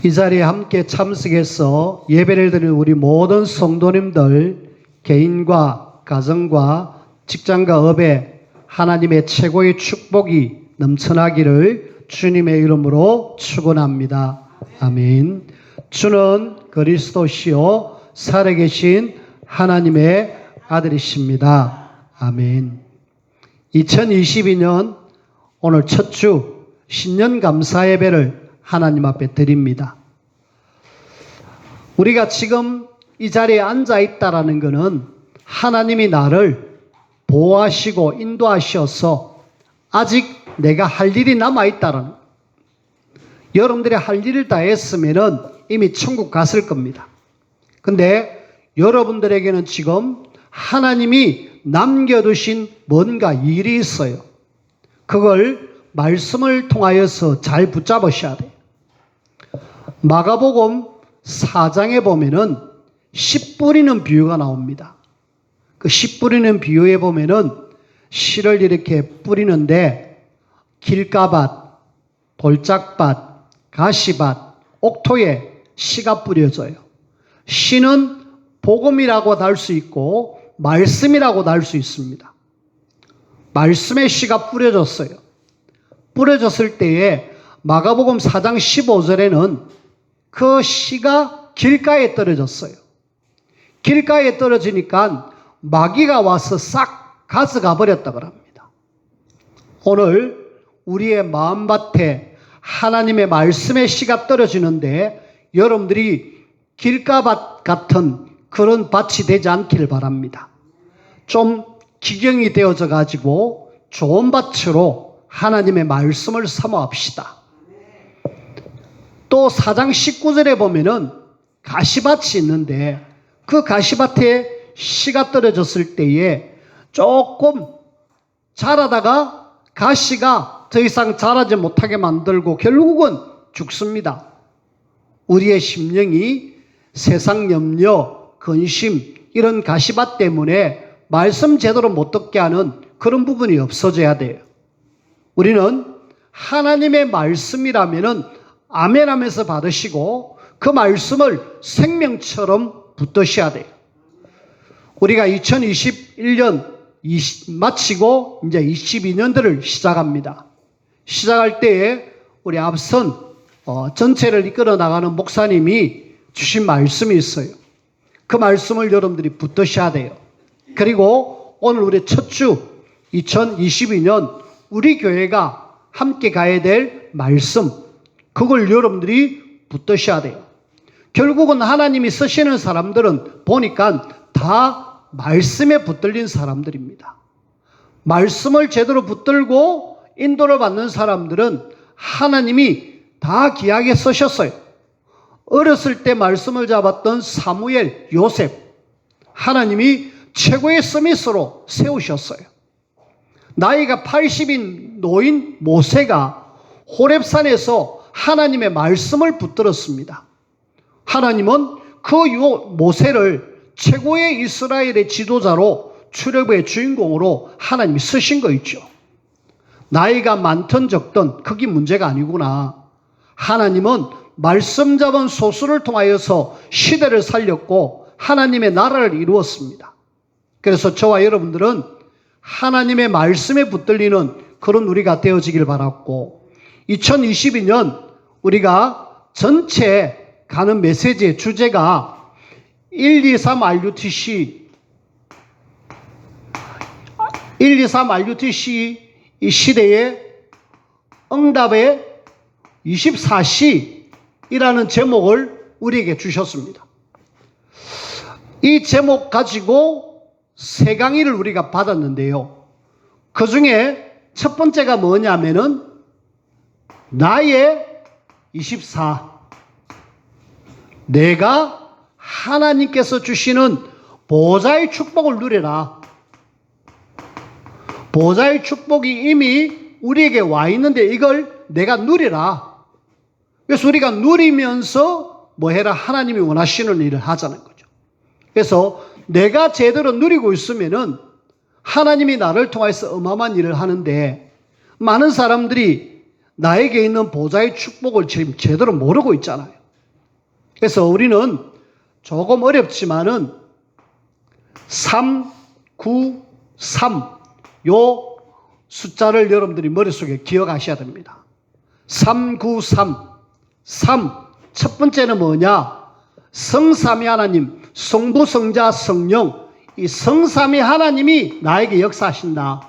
이 자리에 함께 참석해서 예배를 드리는 우리 모든 성도님들 개인과 가정과 직장과 업에 하나님의 최고의 축복이 넘쳐나기를 주님의 이름으로 축원합니다. 아멘. 주는 그리스도시요 살아계신 하나님의 아들이십니다. 아멘. 2022년 오늘 첫 주 신년 감사 예배를 하나님 앞에 드립니다. 우리가 지금 이 자리에 앉아 있다라는 것은 하나님이 나를 보호하시고 인도하셔서 아직 내가 할 일이 남아있다라는, 여러분들이 할 일을 다 했으면은 이미 천국 갔을 겁니다. 근데 여러분들에게는 지금 하나님이 남겨두신 뭔가 일이 있어요. 그걸 말씀을 통하여서 잘 붙잡으셔야 돼요. 마가복음 4장에 보면은 씨 뿌리는 비유가 나옵니다. 그 씨 뿌리는 비유에 보면은 씨를 이렇게 뿌리는데 길가밭, 돌짝밭, 가시밭, 옥토에 씨가 뿌려져요. 씨는 복음이라고도 할 수 있고 말씀이라고도 할 수 있습니다. 말씀의 씨가 뿌려졌어요. 뿌려졌을 때에 마가복음 4장 15절에는 그 씨가 길가에 떨어졌어요. 길가에 떨어지니까 마귀가 와서 싹 가져가 버렸다고 합니다. 오늘 우리의 마음밭에 하나님의 말씀의 씨가 떨어지는데 여러분들이 길가밭 같은 그런 밭이 되지 않기를 바랍니다. 좀 기경이 되어져 가지고 좋은 밭으로 하나님의 말씀을 사모합시다. 또 4장 19절에 보면은 가시밭이 있는데 그 가시밭에 씨가 떨어졌을 때에 조금 자라다가 가시가 더 이상 자라지 못하게 만들고 결국은 죽습니다. 우리의 심령이 세상 염려, 근심 이런 가시밭 때문에 말씀 제대로 못 듣게 하는 그런 부분이 없어져야 돼요. 우리는 하나님의 말씀이라면은 아멘 하면서 받으시고 그 말씀을 생명처럼 붙드셔야 돼요. 우리가 2021년 마치고 이제 22년도를 시작합니다. 시작할 때에 우리 앞선 전체를 이끌어 나가는 목사님이 주신 말씀이 있어요. 그 말씀을 여러분들이 붙드셔야 돼요. 그리고 오늘 우리 첫 주 2022년 우리 교회가 함께 가야 될 말씀, 그걸 여러분들이 붙드셔야 돼요. 결국은 하나님이 쓰시는 사람들은 보니까 다 말씀에 붙들린 사람들입니다. 말씀을 제대로 붙들고 인도를 받는 사람들은 하나님이 다 귀하게 쓰셨어요. 어렸을 때 말씀을 잡았던 사무엘, 요셉, 하나님이 최고의 서밋으로 세우셨어요. 나이가 80인 노인 모세가 호렙산에서 하나님의 말씀을 붙들었습니다. 하나님은 그 모세를 최고의 이스라엘의 지도자로 출애굽의 주인공으로 하나님이 쓰신 거 있죠. 나이가 많든 적든 그게 문제가 아니구나. 하나님은 말씀 잡은 소수를 통하여서 시대를 살렸고 하나님의 나라를 이루었습니다. 그래서 저와 여러분들은 하나님의 말씀에 붙들리는 그런 우리가 되어지길 바랐고 2022년 우리가 전체 가는 메시지의 주제가 123 RUTC 이 시대의 응답의 24시이라는 제목을 우리에게 주셨습니다. 이 제목 가지고 세 강의를 우리가 받았는데요. 그 중에 첫 번째가 뭐냐면은 나의 24. 내가 하나님께서 주시는 보좌의 축복을 누려라. 보좌의 축복이 이미 우리에게 와 있는데 이걸 내가 누리라. 그래서 우리가 누리면서 뭐 해라? 하나님이 원하시는 일을 하자는 거죠. 그래서 내가 제대로 누리고 있으면은 하나님이 나를 통해서 어마어마한 일을 하는데 많은 사람들이 나에게 있는 보좌의 축복을 지금 제대로 모르고 있잖아요. 그래서 우리는 조금 어렵지만은 3, 9, 3, 요 숫자를 여러분들이 머릿속에 기억하셔야 됩니다. 3, 9, 3. 3. 첫 번째는 뭐냐? 성삼위 하나님, 성부, 성자, 성령. 이 성삼위 하나님이 나에게 역사하신다.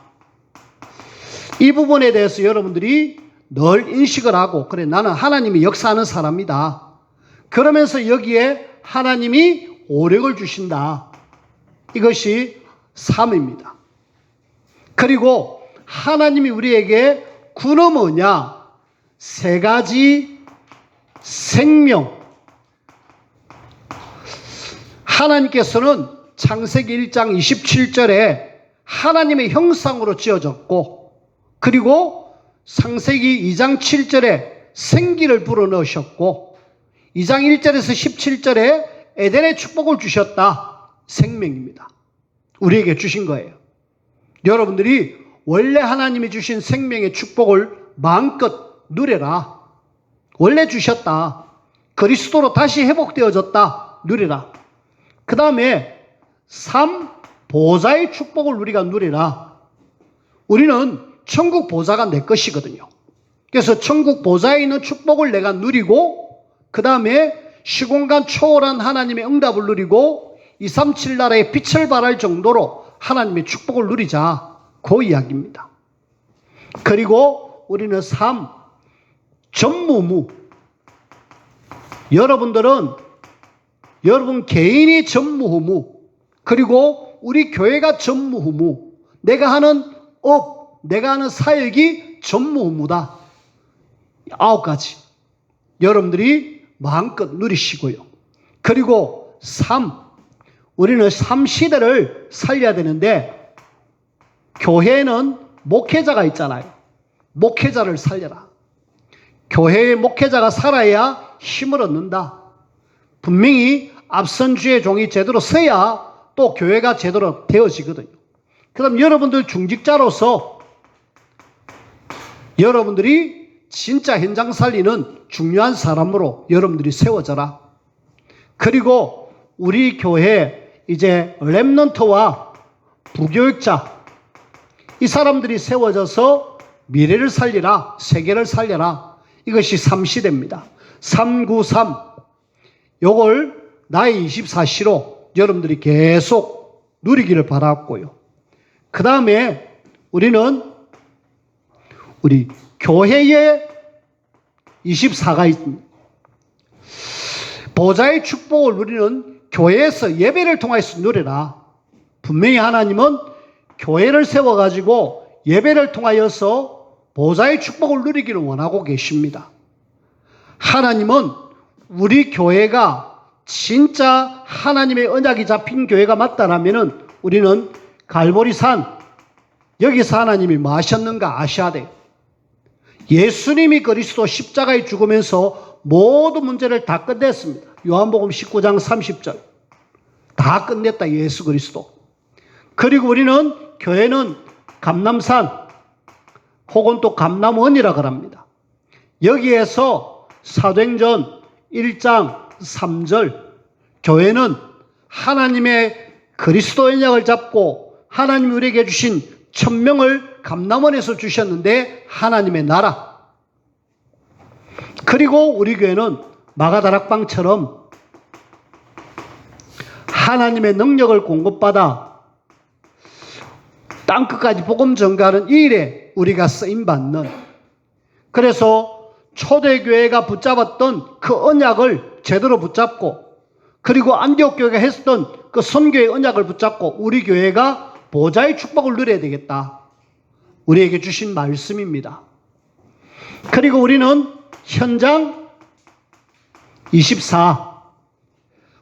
이 부분에 대해서 여러분들이 늘 인식을 하고, 그래, 나는 하나님이 역사하는 사람이다. 그러면서 여기에 하나님이 오력을 주신다. 이것이 3입니다. 그리고 하나님이 우리에게 9는 뭐냐? 세 가지 생명. 하나님께서는 창세기 1장 27절에 하나님의 형상으로 지어졌고, 그리고 창세기 2장 7절에 생기를 불어넣으셨고, 2장 1절에서 17절에 에덴의 축복을 주셨다. 생명입니다. 우리에게 주신 거예요. 여러분들이 원래 하나님이 주신 생명의 축복을 마음껏 누려라. 원래 주셨다. 그리스도로 다시 회복되어졌다. 누리라. 그 다음에 3. 보좌의 축복을 우리가 누리라. 우리는 천국 보좌가 내 것이거든요. 그래서 천국 보좌에 있는 축복을 내가 누리고, 그 다음에 시공간 초월한 하나님의 응답을 누리고 237 나라의 빛을 발할 정도로 하나님의 축복을 누리자. 그 이야기입니다. 그리고 우리는 3. 전무후. 여러분들은 여러분 개인이 전무후무, 그리고 우리 교회가 전무후무, 내가 하는 업, 내가 하는 사역이 전무후무다. 9가지. 여러분들이 마음껏 누리시고요. 그리고 3. 우리는 3시대를 살려야 되는데, 교회에는 목회자가 있잖아요. 목회자를 살려라. 교회의 목회자가 살아야 힘을 얻는다. 분명히 앞선 주의 종이 제대로 서야 또 교회가 제대로 되어지거든요. 그럼 여러분들 중직자로서 여러분들이 진짜 현장 살리는 중요한 사람으로 여러분들이 세워져라. 그리고 우리 교회 이제 렘넌트와 부교육자, 이 사람들이 세워져서 미래를 살리라, 세계를 살려라. 이것이 3시대입니다. 393. 요걸 나의 24시로 여러분들이 계속 누리기를 바랐고요. 그 다음에 우리는 우리 교회에 24가 있습니다. 보좌의 축복을 우리는 교회에서 예배를 통해서 누리라. 분명히 하나님은 교회를 세워가지고 예배를 통하여서 보좌의 축복을 누리기를 원하고 계십니다. 하나님은 우리 교회가 진짜 하나님의 언약이 잡힌 교회가 맞다라면은 우리는 갈보리산, 여기서 하나님이 뭐 하셨는가 아셔야 돼요. 예수님이 그리스도 십자가에 죽으면서 모든 문제를 다 끝냈습니다. 요한복음 19장 30절. 다 끝냈다, 예수 그리스도. 그리고 우리는 교회는 감람산 혹은 또 감람원이라고 합니다. 여기에서 사도행전 1장 3절, 교회는 하나님의 그리스도 언약을 잡고 하나님이 우리에게 주신 천명을 감람원에서 주셨는데 하나님의 나라. 그리고 우리 교회는 마가다락방처럼 하나님의 능력을 공급받아 땅끝까지 복음 전가하는 이 일에 우리가 쓰임받는, 그래서 초대교회가 붙잡았던 그 언약을 제대로 붙잡고, 그리고 안디옥 교회가 했던 그 선교의 언약을 붙잡고 우리 교회가 보좌의 축복을 누려야 되겠다. 우리에게 주신 말씀입니다. 그리고 우리는 현장 24.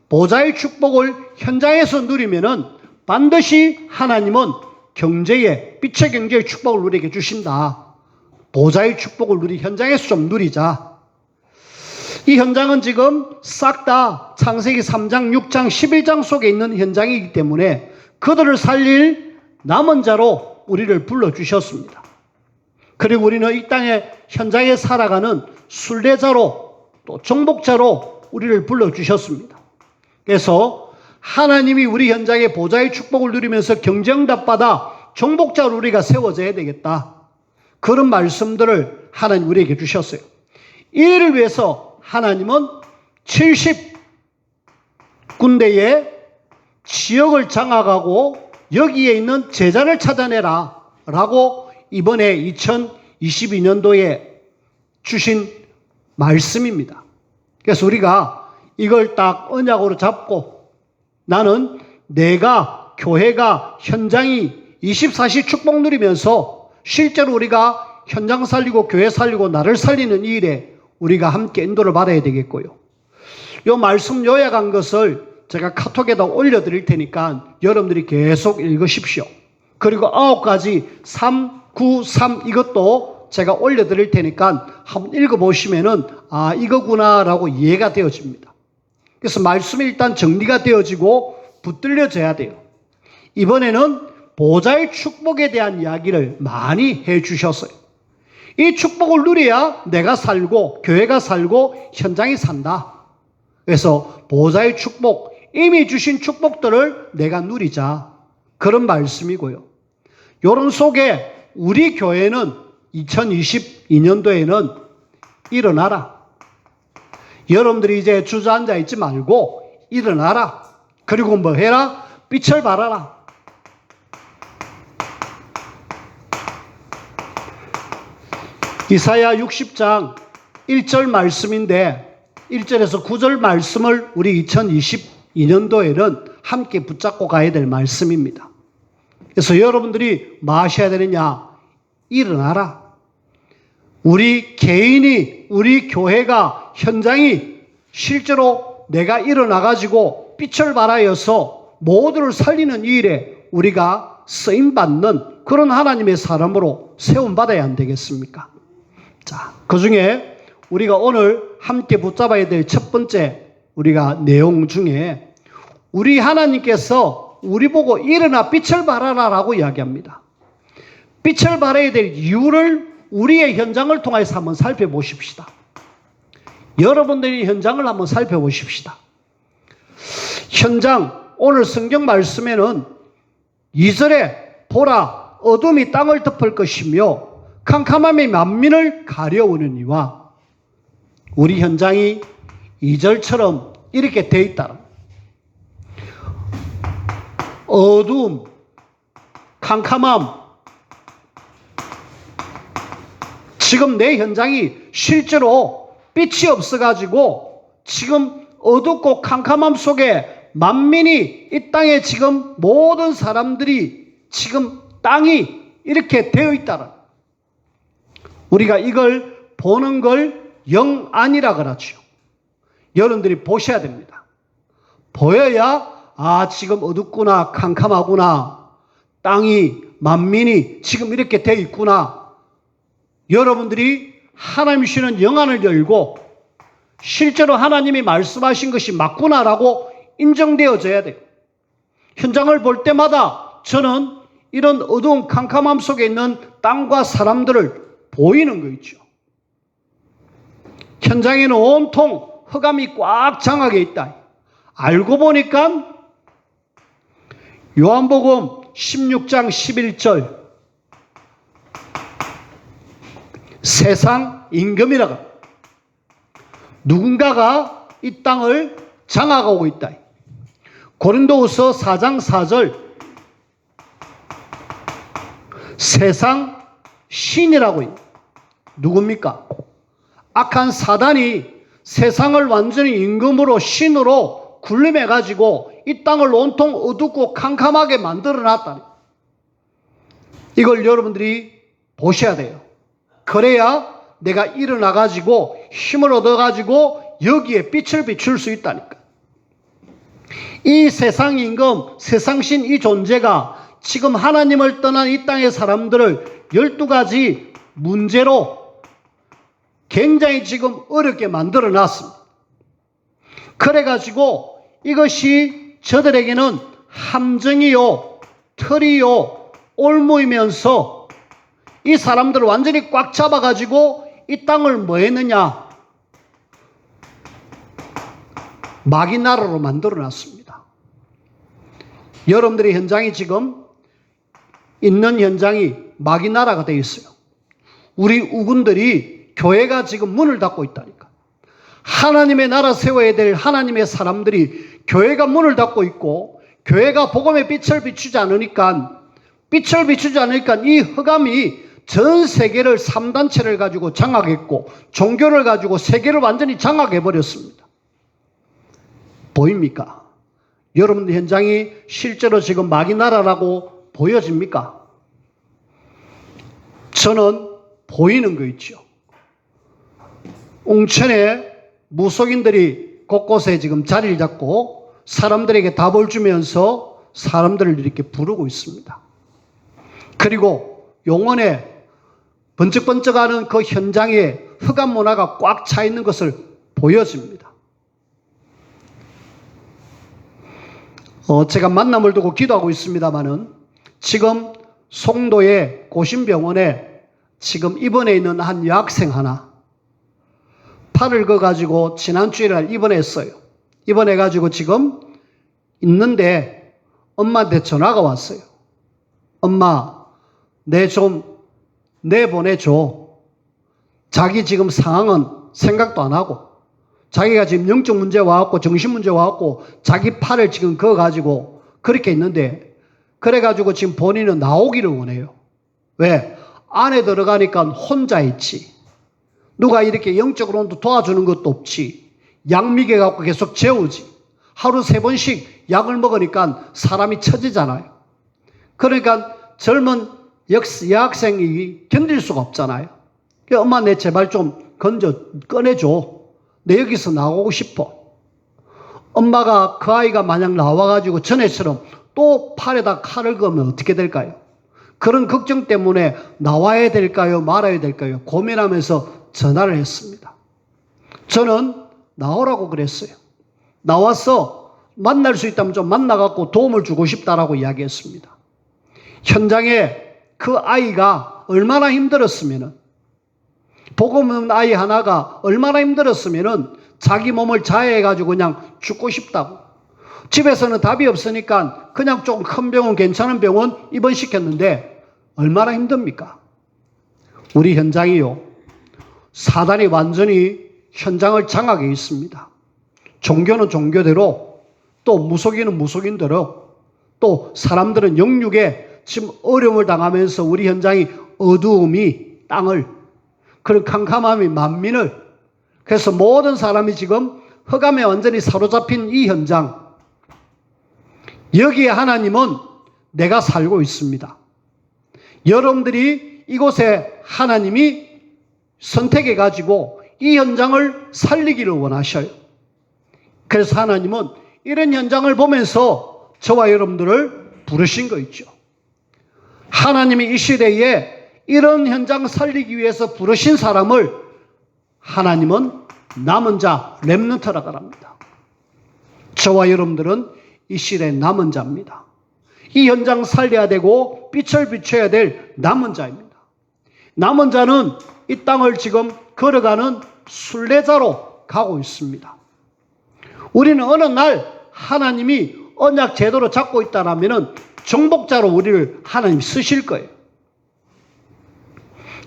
보좌의 축복을 현장에서 누리면은 반드시 하나님은 경제의, 빛의 경제의 축복을 우리에게 주신다. 보좌의 축복을 우리 현장에서 좀 누리자. 이 현장은 지금 싹 다 창세기 3장, 6장, 11장 속에 있는 현장이기 때문에 그들을 살릴 남은 자로 우리를 불러주셨습니다. 그리고 우리는 이 땅의 현장에 살아가는 순례자로 또 정복자로 우리를 불러주셨습니다. 그래서 하나님이 우리 현장에 보좌의 축복을 누리면서 경쟁답받아 정복자로 우리가 세워져야 되겠다. 그런 말씀들을 하나님 우리에게 주셨어요. 이를 위해서 하나님은 70군데의 지역을 장악하고 여기에 있는 제자를 찾아내라 라고 이번에 2022년도에 주신 말씀입니다. 그래서 우리가 이걸 딱 언약으로 잡고 나는 내가 교회가 현장이 24시 축복 누리면서 실제로 우리가 현장 살리고 교회 살리고 나를 살리는 이 일에 우리가 함께 인도를 받아야 되겠고요. 이 말씀 요약한 것을 제가 카톡에다 올려드릴 테니까 여러분들이 계속 읽으십시오. 그리고 9가지 3, 9, 3 이것도 제가 올려드릴 테니까 한번 읽어보시면은 아 이거구나라고 이해가 되어집니다. 그래서 말씀이 일단 정리가 되어지고 붙들려져야 돼요. 이번에는 보좌의 축복에 대한 이야기를 많이 해주셨어요. 이 축복을 누려야 내가 살고 교회가 살고 현장이 산다. 그래서 보좌의 축복, 이미 주신 축복들을 내가 누리자. 그런 말씀이고요. 요런 속에 우리 교회는 2022년도에는 일어나라. 여러분들이 이제 주저앉아 있지 말고 일어나라. 그리고 뭐 해라? 빛을 발하라. 이사야 60장 1절 말씀인데 1절에서 9절 말씀을 우리 2022년도에는 함께 붙잡고 가야 될 말씀입니다. 그래서 여러분들이 뭐 하셔야 되느냐? 일어나라. 우리 개인이, 우리 교회가, 현장이 실제로 내가 일어나가지고 빛을 발하여서 모두를 살리는 이 일에 우리가 쓰임받는 그런 하나님의 사람으로 세움받아야 안 되겠습니까? 자, 그 중에 우리가 오늘 함께 붙잡아야 될 첫 번째 우리가 내용 중에 우리 하나님께서 우리 보고 일어나 빛을 발하라 라고 이야기합니다. 빛을 발해야 될 이유를 우리의 현장을 통해서 한번 살펴보십시다. 여러분들의 현장을 한번 살펴보십시다. 현장, 오늘 성경 말씀에는 2절에 보라 어둠이 땅을 덮을 것이며 캄캄함이 만민을 가려우느니와 우리 현장이 2절처럼 이렇게 돼 있다. 어둠, 캄캄함. 지금 내 현장이 실제로 빛이 없어가지고 지금 어둡고 캄캄함 속에 만민이 이 땅에 지금 모든 사람들이 지금 땅이 이렇게 되어 있다라. 우리가 이걸 보는 걸 영안이라 그러죠. 여러분들이 보셔야 됩니다. 보여야 아 지금 어둡구나 캄캄하구나 땅이 만민이 지금 이렇게 되어 있구나. 여러분들이 하나님 주시는 영안을 열고 실제로 하나님이 말씀하신 것이 맞구나라고 인정되어져야 돼요. 현장을 볼 때마다 저는 이런 어두운 캄캄함 속에 있는 땅과 사람들을 보이는 거 있죠. 현장에는 온통 흑암이 꽉 장하게 있다. 알고 보니까 요한복음 16장 11절 세상 임금이라고 누군가가 이 땅을 장악하고 있다. 고린도후서 4장 4절 세상 신이라고 있다. 누굽니까? 악한 사단이 세상을 완전히 임금으로 신으로 군림해가지고 이 땅을 온통 어둡고 캄캄하게 만들어놨다. 이걸 여러분들이 보셔야 돼요. 그래야 내가 일어나가지고 힘을 얻어가지고 여기에 빛을 비출 수 있다니까. 이 세상 임금, 세상신 이 존재가 지금 하나님을 떠난 이 땅의 사람들을 12가지 문제로 굉장히 지금 어렵게 만들어 놨습니다. 그래가지고 이것이 저들에게는 함정이요, 틀이요, 올무이면서 이 사람들을 완전히 꽉 잡아가지고 이 땅을 뭐 했느냐? 마귀 나라로 만들어 놨습니다. 여러분들의 현장이 지금 있는 현장이 마귀 나라가 되어 있어요. 우리 우군들이 교회가 지금 문을 닫고 있다니까. 하나님의 나라 세워야 될 하나님의 사람들이 교회가 문을 닫고 있고, 교회가 복음의 빛을 비추지 않으니까 이 흑암이 전 세계를 3단체를 가지고 장악했고, 종교를 가지고 세계를 완전히 장악해버렸습니다. 보입니까? 여러분들 현장이 실제로 지금 마귀 나라라고 보여집니까? 저는 보이는 거 있죠. 웅천에 무속인들이 곳곳에 지금 자리를 잡고 사람들에게 답을 주면서 사람들을 이렇게 부르고 있습니다. 그리고 용원에 번쩍번쩍하는 그 현장에 흑암 문화가 꽉 차 있는 것을 보여집니다. 제가 만남을 두고 기도하고 있습니다마는 지금 송도의 고신병원에 지금 입원해 있는 한 여학생 하나, 팔을 그어가지고 지난 주일날 입원했어요. 입원해가지고 지금 있는데 엄마한테 전화가 왔어요. 엄마, 내 좀 내보내줘. 자기 지금 상황은 생각도 안 하고, 자기가 지금 영적 문제 와갖고 정신 문제 와갖고 자기 팔을 지금 그어가지고 그렇게 있는데, 그래가지고 지금 본인은 나오기를 원해요. 왜? 안에 들어가니까 혼자 있지. 누가 이렇게 영적으로도 도와주는 것도 없지. 약 먹여갖고 계속 재우지. 하루 3번씩 약을 먹으니까 사람이 처지잖아요. 그러니까 젊은 여학생이 견딜 수가 없잖아요. 엄마, 내 제발 좀 꺼내줘. 내 여기서 나오고 싶어. 엄마가 그 아이가 만약 나와가지고 전에처럼 또 팔에다 칼을 그으면 어떻게 될까요? 그런 걱정 때문에 나와야 될까요? 말아야 될까요? 고민하면서 전화를 했습니다. 저는 나오라고 그랬어요. 나와서 만날 수 있다면 좀 만나갖고 도움을 주고 싶다라고 이야기했습니다. 현장에 그 아이가 얼마나 힘들었으면은, 복음 없는 아이 하나가 얼마나 힘들었으면은 자기 몸을 자해해가지고 그냥 죽고 싶다고. 집에서는 답이 없으니까 그냥 좀 큰 병원, 괜찮은 병원 입원시켰는데 얼마나 힘듭니까? 우리 현장이요, 사단이 완전히 현장을 장악해 있습니다. 종교는 종교대로, 또 무속인은 무속인대로, 또 사람들은 영육에 지금 어려움을 당하면서 우리 현장이 어두움이 땅을, 그런 캄캄함이 만민을, 그래서 모든 사람이 지금 흑암에 완전히 사로잡힌 이 현장, 여기에 하나님은 내가 살고 있습니다. 여러분들이 이곳에 하나님이 선택해가지고 이 현장을 살리기를 원하셔요. 그래서 하나님은 이런 현장을 보면서 저와 여러분들을 부르신 거 있죠. 하나님이 이 시대에 이런 현장 살리기 위해서 부르신 사람을 하나님은 남은 자, 렘넌트라고 합니다. 저와 여러분들은 이 시대의 남은 자입니다. 이 현장 살려야 되고 빛을 비춰야 될 남은 자입니다. 남은 자는 이 땅을 지금 걸어가는 순례자로 가고 있습니다. 우리는 어느 날 하나님이 언약 제도로 잡고 있다라면 정복자로 우리를 하나님이 쓰실 거예요.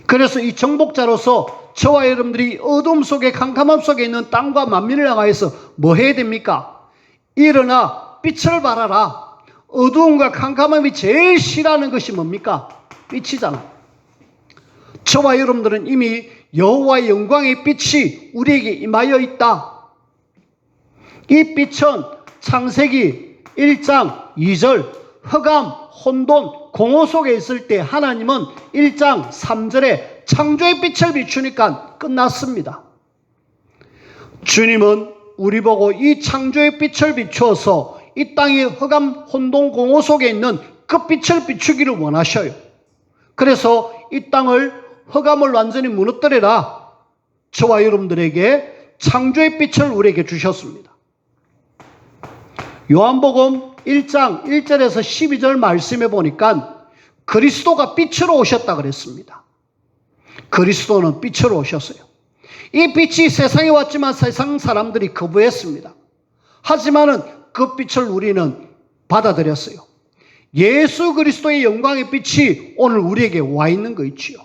그래서 이 정복자로서 저와 여러분들이 어둠 속에, 캄캄함 속에 있는 땅과 만민을 향하여서 뭐 해야 됩니까? 일어나 빛을 발하라. 어두움과 캄캄함이 제일 싫어하는 것이 뭡니까? 빛이잖아. 저와 여러분들은 이미 여호와의 영광의 빛이 우리에게 임하여 있다. 이 빛은 창세기 1장 2절 흑암, 혼돈, 공허 속에 있을 때 하나님은 1장 3절에 창조의 빛을 비추니까 끝났습니다. 주님은 우리 보고 이 창조의 빛을 비추어서 이 땅의 흑암, 혼돈, 공허 속에 있는 그 빛을 비추기를 원하셔요. 그래서 이 땅을, 흑암을 완전히 무너뜨려라. 저와 여러분들에게 창조의 빛을 우리에게 주셨습니다. 요한복음 1장 1절에서 12절 말씀해 보니까 그리스도가 빛으로 오셨다 그랬습니다. 그리스도는 빛으로 오셨어요. 이 빛이 세상에 왔지만 세상 사람들이 거부했습니다. 하지만은 그 빛을 우리는 받아들였어요. 예수 그리스도의 영광의 빛이 오늘 우리에게 와 있는 거 있지요.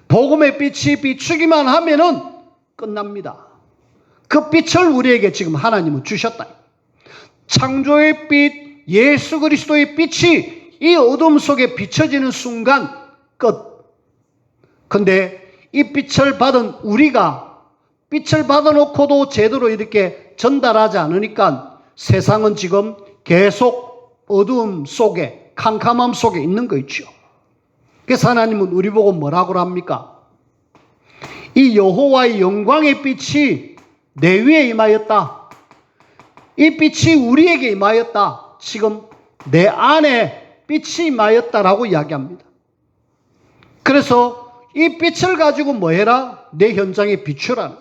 복음의 빛이 비추기만 하면은 끝납니다. 그 빛을 우리에게 지금 하나님은 주셨다. 창조의 빛, 예수 그리스도의 빛이 이 어둠 속에 비춰지는 순간 끝. 근데 이 빛을 받은 우리가 빛을 받아놓고도 제대로 이렇게 전달하지 않으니까 세상은 지금 계속 어두움 속에, 캄캄함 속에 있는 거 있죠. 그래서 하나님은 우리 보고 뭐라고 합니까? 이 여호와의 영광의 빛이 내 위에 임하였다. 이 빛이 우리에게 임하였다. 지금 내 안에 빛이 임하였다라고 이야기합니다. 그래서 이 빛을 가지고 뭐 해라? 내 현장에 비추라.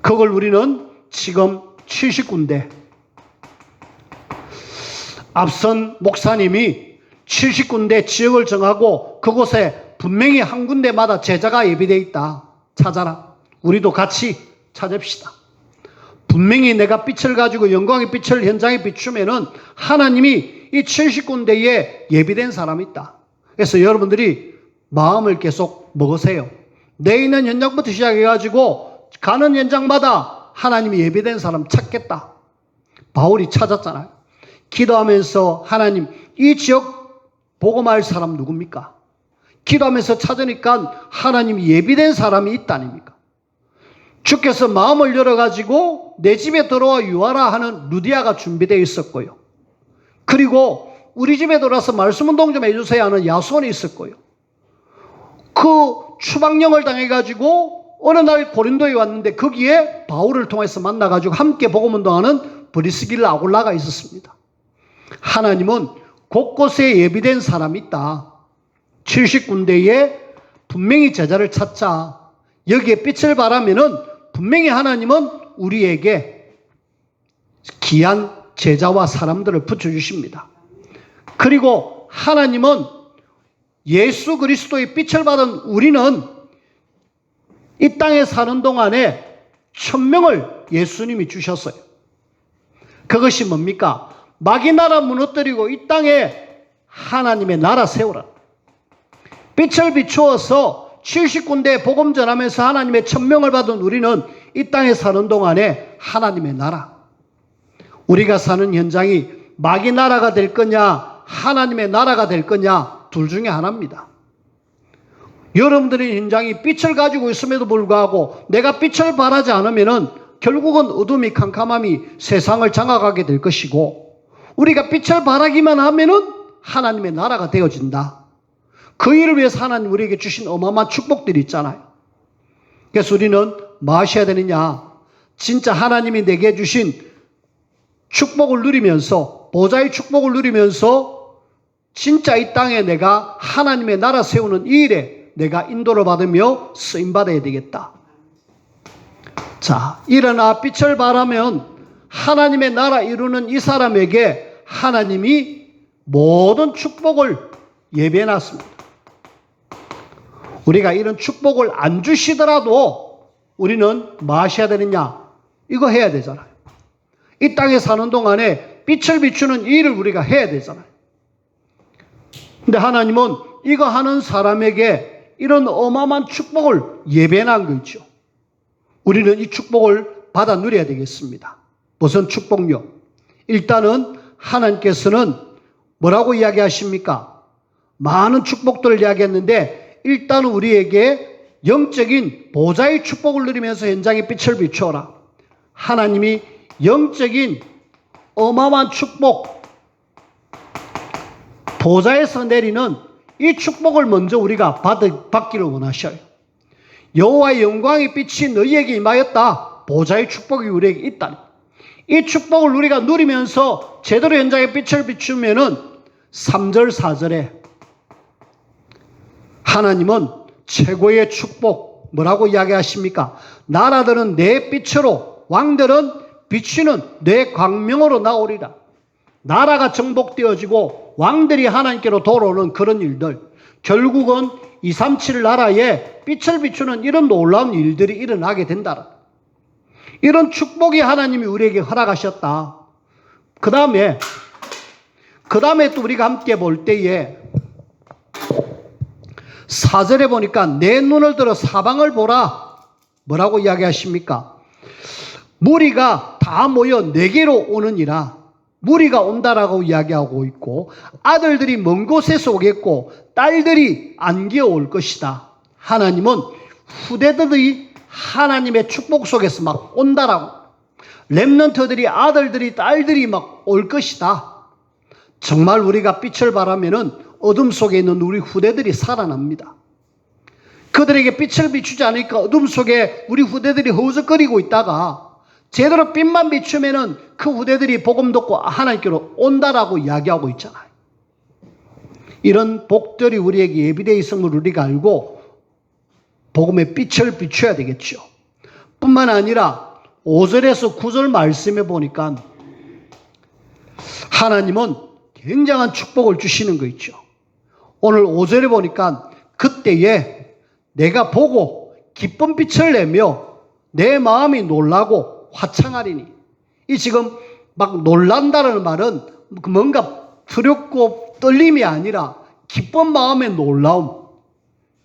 그걸 우리는 지금 70군데 앞선 목사님이 70군데 지역을 정하고 그곳에 분명히 한 군데마다 제자가 예비되어 있다. 찾아라. 우리도 같이 찾읍시다. 분명히 내가 빛을 가지고 영광의 빛을 현장에 비추면은 하나님이 이 70군데에 예비된 사람이 있다. 그래서 여러분들이 마음을 계속 먹으세요. 내 있는 현장부터 시작해가지고 가는 현장마다 하나님이 예비된 사람 찾겠다. 바울이 찾았잖아요. 기도하면서 하나님 이 지역 복음할 사람 누굽니까? 기도하면서 찾으니까 하나님이 예비된 사람이 있다 아닙니까? 주께서 마음을 열어가지고 내 집에 들어와 유하라 하는 루디아가 준비되어 있었고요. 그리고 우리 집에 들어와서 말씀운동 좀 해주세요 하는 야손이 있었고요. 그 추방령을 당해가지고 어느 날 고린도에 왔는데 거기에 바울을 통해서 만나가지고 함께 복음운동하는 브리스길라 아굴라가 있었습니다. 하나님은 곳곳에 예비된 사람이 있다. 70군데에 분명히 제자를 찾자. 여기에 빛을 발하면은 분명히 하나님은 우리에게 귀한 제자와 사람들을 붙여주십니다. 그리고 하나님은 예수 그리스도의 빛을 받은 우리는 이 땅에 사는 동안에 1000명을 예수님이 주셨어요. 그것이 뭡니까? 마귀 나라 무너뜨리고 이 땅에 하나님의 나라 세우라. 빛을 비추어서 70군데 복음 전하면서 하나님의 1000명을 받은 우리는 이 땅에 사는 동안에 하나님의 나라. 우리가 사는 현장이 마귀 나라가 될 거냐 하나님의 나라가 될 거냐 둘 중에 하나입니다. 여러분들의 현장이 빛을 가지고 있음에도 불구하고 내가 빛을 발하지 않으면은 결국은 어둠이 캄캄함이 세상을 장악하게 될 것이고 우리가 빛을 발하기만 하면은 하나님의 나라가 되어진다. 그 일을 위해서 하나님 우리에게 주신 어마어마한 축복들이 있잖아요. 그래서 우리는 뭐 하셔야 되느냐? 진짜 하나님이 내게 주신 축복을 누리면서 보좌의 축복을 누리면서 진짜 이 땅에 내가 하나님의 나라 세우는 이 일에 내가 인도를 받으며 쓰임받아야 되겠다. 자, 일어나 빛을 발하면 하나님의 나라 이루는 이 사람에게 하나님이 모든 축복을 예배해놨습니다. 우리가 이런 축복을 안 주시더라도 우리는 뭐 하셔야 되느냐? 이거 해야 되잖아요. 이 땅에 사는 동안에 빛을 비추는 이 일을 우리가 해야 되잖아요. 근데 하나님은 이거 하는 사람에게 이런 어마어마한 축복을 예배한 거 있죠. 우리는 이 축복을 받아 누려야 되겠습니다. 무슨 축복요? 일단은 하나님께서는 뭐라고 이야기하십니까? 많은 축복들을 이야기했는데 일단은 우리에게 영적인 보좌의 축복을 누리면서 현장에 빛을 비추어라. 하나님이 영적인 어마어마한 축복, 보좌에서 내리는 이 축복을 먼저 우리가 받기를 원하셔요. 여호와의 영광의 빛이 너희에게 임하였다. 보좌의 축복이 우리에게 있다. 이 축복을 우리가 누리면서 제대로 현장에 빛을 비추면은 3절 4절에 하나님은 최고의 축복 뭐라고 이야기하십니까? 나라들은 내 빛으로 왕들은 비추는 내 광명으로 나오리라. 나라가 정복되어지고 왕들이 하나님께로 돌아오는 그런 일들, 결국은 237 나라에 빛을 비추는 이런 놀라운 일들이 일어나게 된다. 이런 축복이 하나님이 우리에게 허락하셨다. 그 다음에 또 우리가 함께 볼 때에 4절에 보니까 내 눈을 들어 사방을 보라. 뭐라고 이야기하십니까? 무리가 다 모여 내게로 오느니라. 무리가 온다라고 이야기하고 있고, 아들들이 먼 곳에서 오겠고 딸들이 안겨 올 것이다. 하나님은 후대들이 하나님의 축복 속에서 막 온다라고, 렘넌트들이, 아들들이, 딸들이 막 올 것이다. 정말 우리가 빛을 발하면은 어둠 속에 있는 우리 후대들이 살아납니다. 그들에게 빛을 비추지 않으니까 어둠 속에 우리 후대들이 허우적거리고 있다가 제대로 빛만 비추면은 그 후대들이 복음 듣고 하나님께로 온다라고 이야기하고 있잖아요. 이런 복들이 우리에게 예비되어 있음을 우리가 알고 복음의 빛을 비춰야 되겠죠. 뿐만 아니라 5절에서 9절 말씀에 보니까 하나님은 굉장한 축복을 주시는 거 있죠. 오늘 5절에 보니까 그때에 내가 보고 기쁜 빛을 내며 내 마음이 놀라고 화창하리니, 이 지금 막 놀란다는 말은 뭔가 두렵고 떨림이 아니라 기쁜 마음의 놀라움,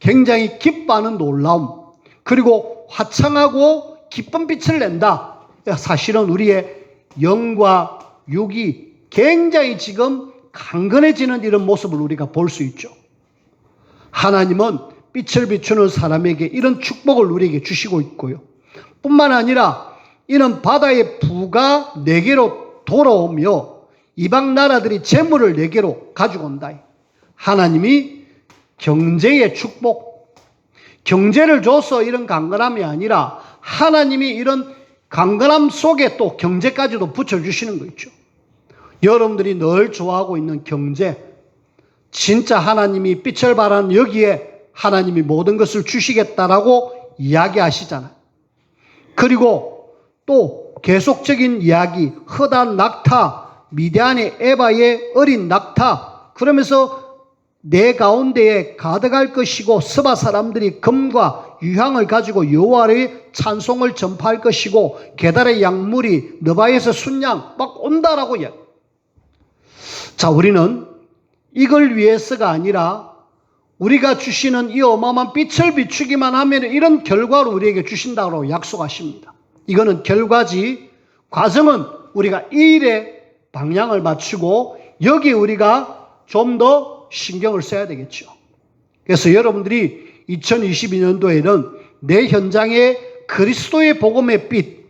굉장히 기뻐하는 놀라움, 그리고 화창하고 기쁜 빛을 낸다. 사실은 우리의 영과 육이 굉장히 지금 강건해지는 이런 모습을 우리가 볼 수 있죠. 하나님은 빛을 비추는 사람에게 이런 축복을 우리에게 주시고 있고요. 뿐만 아니라 이는 바다의 부가 내게로 돌아오며 이방 나라들이 재물을 내게로 가지고 온다. 하나님이 경제의 축복, 경제를 줘서 이런 강건함이 아니라 하나님이 이런 강건함 속에 또 경제까지도 붙여주시는 거 있죠. 여러분들이 늘 좋아하고 있는 경제, 진짜 하나님이 빛을 발하는 여기에 하나님이 모든 것을 주시겠다라고 이야기하시잖아요. 그리고 또 계속적인 이야기, 허단 낙타, 미디안의 에바의 어린 낙타, 그러면서 내 가운데에 가득할 것이고 스바 사람들이 금과 유향을 가지고 여호와의 찬송을 전파할 것이고 게달의 양물이 느바에서 순양 막 온다라고 이야기. 자, 우리는 이걸 위해서가 아니라 우리가 주시는 이 어마어마한 빛을 비추기만 하면 이런 결과를 우리에게 주신다고 약속하십니다. 이거는 결과지, 과정은 우리가 이 일에 방향을 맞추고 여기에 우리가 좀 더 신경을 써야 되겠죠. 그래서 여러분들이 2022년도에는 내 현장에 그리스도의 복음의 빛,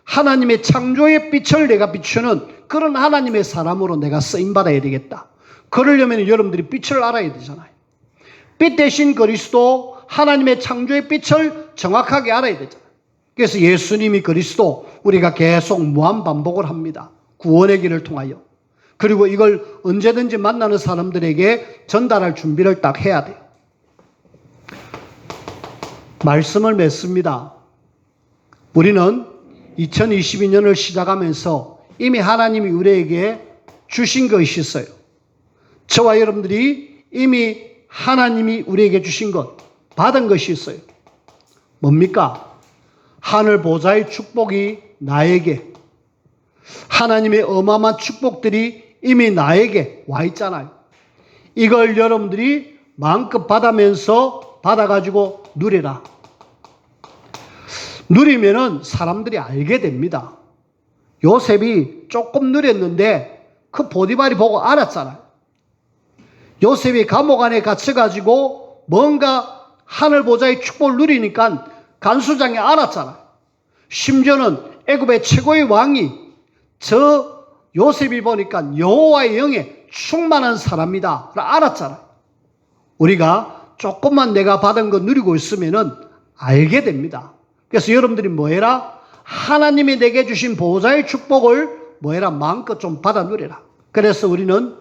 하나님의 창조의 빛을 내가 비추는 그런 하나님의 사람으로 내가 쓰임받아야 되겠다. 그러려면 여러분들이 빛을 알아야 되잖아요. 빛 대신 그리스도, 하나님의 창조의 빛을 정확하게 알아야 되잖아요. 그래서 예수님이 그리스도, 우리가 계속 무한 반복을 합니다. 구원의 길을 통하여. 그리고 이걸 언제든지 만나는 사람들에게 전달할 준비를 딱 해야 돼요. 말씀을 맺습니다. 우리는 2022년을 시작하면서 이미 하나님이 우리에게 주신 것이 있어요. 저와 여러분들이 이미 하나님이 우리에게 주신 것, 받은 것이 있어요. 뭡니까? 하늘 보좌의 축복이 나에게, 하나님의 어마어마한 축복들이 이미 나에게 와 있잖아요. 이걸 여러분들이 마음껏 받으면서 받아가지고 누리라. 누리면은 사람들이 알게 됩니다. 요셉이 조금 누렸는데 그 보디발이 보고 알았잖아요. 요셉이 감옥 안에 갇혀가지고 뭔가 하늘 보좌의 축복을 누리니까 간수장이 알았잖아요. 심지어는 애굽의 최고의 왕이 저 요셉이 보니까 여호와의 영에 충만한 사람이다 알았잖아요. 우리가 조금만 내가 받은 거 누리고 있으면은 알게 됩니다. 그래서 여러분들이 뭐 해라? 하나님이 내게 주신 보좌의 축복을 뭐 해라? 마음껏 좀 받아 누려라. 그래서 우리는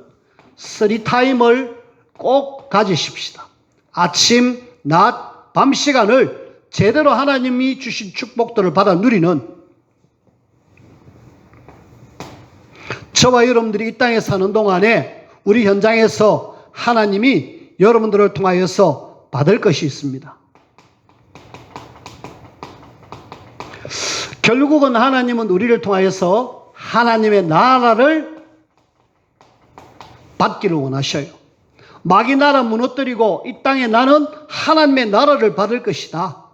3타임을 꼭 가지십시다. 아침, 낮, 밤 시간을 제대로 하나님이 주신 축복들을 받아 누리는, 저와 여러분들이 이 땅에 사는 동안에 우리 현장에서 하나님이 여러분들을 통하여서 받을 것이 있습니다. 결국은 하나님은 우리를 통하여서 하나님의 나라를 받기를 원하셔요. 마귀 나라 무너뜨리고 이 땅에 나는 하나님의 나라를 받을 것이다.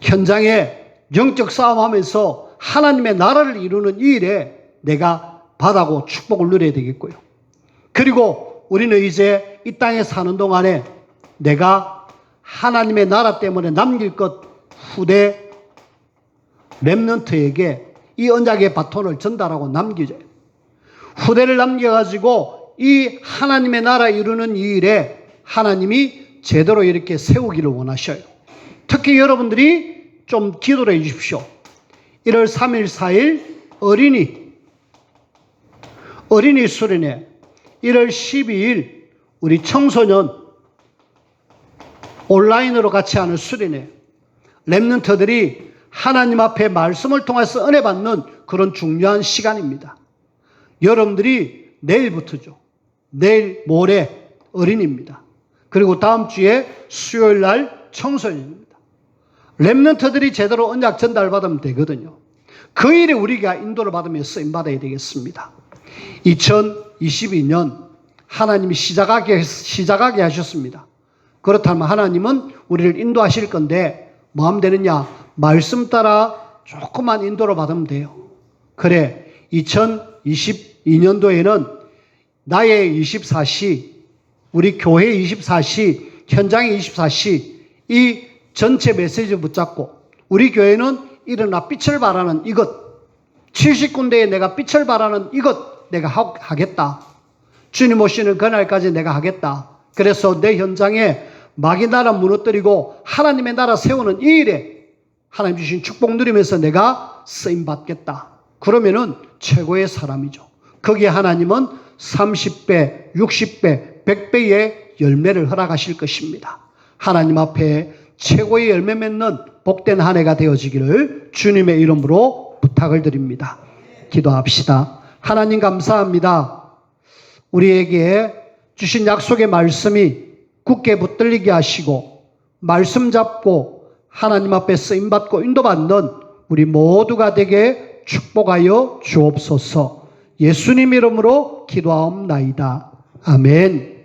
현장에 영적 싸움하면서 하나님의 나라를 이루는 이 일에 내가 바다고 축복을 누려야 되겠고요. 그리고 우리는 이제 이 땅에 사는 동안에 내가 하나님의 나라 때문에 남길 것 후대 렘넌트에게 이 언약의 바톤을 전달하고 남기죠. 후대를 남겨가지고 이 하나님의 나라 이루는 이 일에 하나님이 제대로 이렇게 세우기를 원하셔요. 특히 여러분들이 좀 기도를 해 주십시오. 1월 3일, 4일 어린이 수련회, 1월 12일 우리 청소년 온라인으로 같이 하는 수련회, 렘넌트들이 하나님 앞에 말씀을 통해서 은혜 받는 그런 중요한 시간입니다. 여러분들이 내일부터죠. 내일 모레 어린이입니다. 그리고 다음 주에 수요일 날 청소년입니다. 렘넌트들이 제대로 언약 전달받으면 되거든요. 그 일에 우리가 인도를 받으며 쓰임받아야 되겠습니다. 2022년 하나님이 시작하게 하셨습니다. 그렇다면 하나님은 우리를 인도하실 건데 뭐 하면 되느냐? 말씀 따라 조금만 인도를 받으면 돼요. 그래, 2022년도에는 나의 24시, 우리 교회 24시, 현장의 24시 이 전체 메시지를 붙잡고 우리 교회는 일어나 빛을 발하는 이것, 70군데에 내가 빛을 발하는 이것 내가 하겠다. 주님 오시는 그날까지 내가 하겠다. 그래서 내 현장에 마귀 나라 무너뜨리고 하나님의 나라 세우는 이 일에 하나님 주신 축복 누리면서 내가 쓰임받겠다. 그러면은 최고의 사람이죠. 거기에 하나님은 30배, 60배, 100배의 열매를 허락하실 것입니다. 하나님 앞에 최고의 열매 맺는 복된 한 해가 되어지기를 주님의 이름으로 부탁을 드립니다. 기도합시다. 하나님 감사합니다. 우리에게 주신 약속의 말씀이 굳게 붙들리게 하시고 말씀 잡고 하나님 앞에 쓰임받고 인도받는 우리 모두가 되게 축복하여 주옵소서. 예수님 이름으로 기도하옵나이다. 아멘.